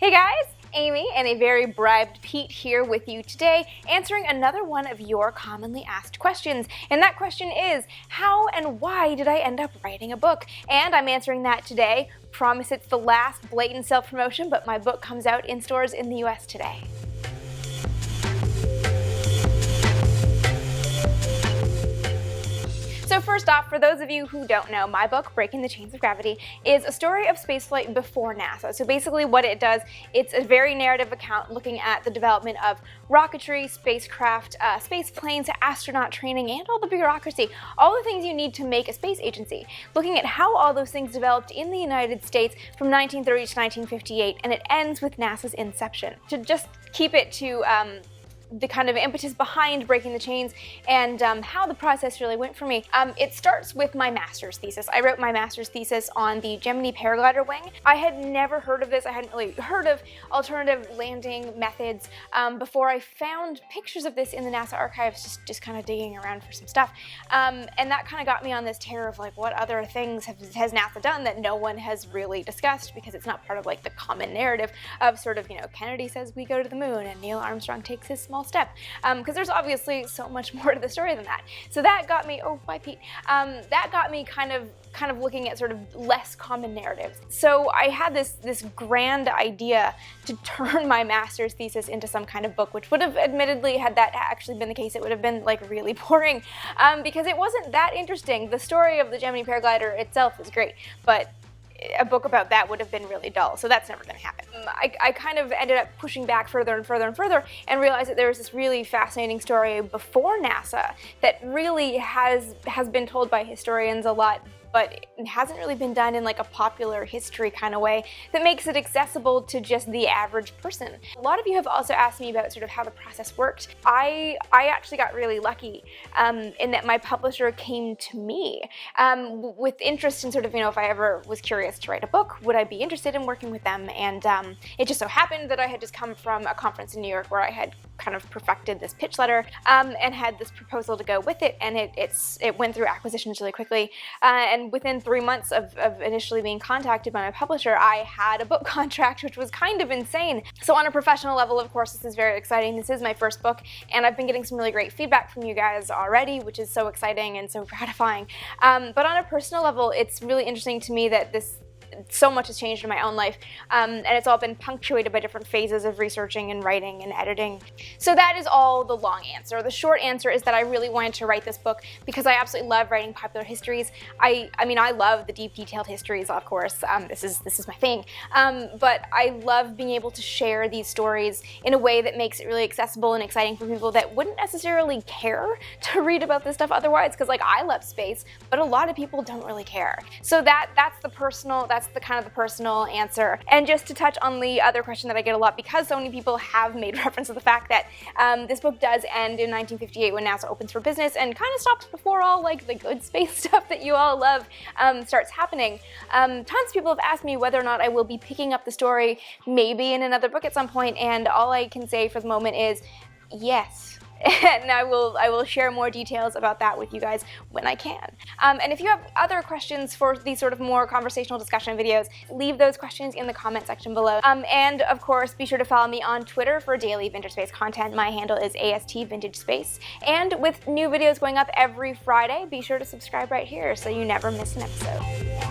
Hey guys, Amy and a very bribed Pete here with you today, answering another one of your commonly asked questions. And that question is, how and why did I end up writing a book? And I'm answering that today. Promise it's the last blatant self-promotion, but my book comes out in stores in the US today. So first off, for those of you who don't know, my book, Breaking the Chains of Gravity, is a story of spaceflight before NASA. So basically what it does, it's a very narrative account looking at the development of rocketry, spacecraft, space planes, astronaut training, and all the bureaucracy, all the things you need to make a space agency. Looking at how all those things developed in the United States from 1930 to 1958, and it ends with NASA's inception. To just keep it to the kind of impetus behind Breaking the Chains and how the process really went for me. It starts with my master's thesis. I wrote my master's thesis on the Gemini paraglider wing. I had never heard of this. I hadn't really heard of alternative landing methods before I found pictures of this in the NASA archives, just kind of digging around for some stuff. And that kind of got me on this tear of like, what other things has NASA done that no one has really discussed, because it's not part of like the common narrative of sort of, you know, Kennedy says we go to the moon and Neil Armstrong takes his small step, because there's obviously so much more to the story than that. So that got me, oh, bye Pete, that got me kind of looking at sort of less common narratives. So I had this grand idea to turn my master's thesis into some kind of book, which would have admittedly, had that actually been the case, it would have been like really boring, because it wasn't that interesting. The story of the Gemini paraglider itself is great, but a book about that would have been really dull, so that's never going to happen. I kind of ended up pushing back further and further and further and realized that there was this really fascinating story before NASA that really has been told by historians a lot, but it hasn't really been done in like a popular history kind of way that makes it accessible to just the average person. A lot of you have also asked me about sort of how the process worked. I actually got really lucky in that my publisher came to me with interest in sort of, you know, if I ever was curious to write a book, would I be interested in working with them? And it just so happened that I had just come from a conference in New York where I had kind of perfected this pitch letter and had this proposal to go with it, and it went through acquisitions really quickly. And within 3 months of initially being contacted by my publisher, I had a book contract, which was kind of insane. So on a professional level, of course, this is very exciting. This is my first book, and I've been getting some really great feedback from you guys already, which is so exciting and so gratifying. But on a personal level, it's really interesting to me that so much has changed in my own life, and it's all been punctuated by different phases of researching and writing and editing. So that is all the long answer. The short answer is that I really wanted to write this book because I absolutely love writing popular histories. I mean, I love the deep, detailed histories, of course. This is my thing. But I love being able to share these stories in a way that makes it really accessible and exciting for people that wouldn't necessarily care to read about this stuff otherwise, because like I love space, but a lot of people don't really care. So that's the kind of the personal answer. And just to touch on the other question that I get a lot, because so many people have made reference to the fact that this book does end in 1958 when NASA opens for business and kind of stops before all like the good space stuff that you all love starts happening. Tons of people have asked me whether or not I will be picking up the story maybe in another book at some point, and all I can say for the moment is yes. And I will share more details about that with you guys when I can. And if you have other questions for these sort of more conversational discussion videos, leave those questions in the comment section below. And of course, be sure to follow me on Twitter for daily Vintage Space content. My handle is AST Vintage Space. And with new videos going up every Friday, be sure to subscribe right here so you never miss an episode.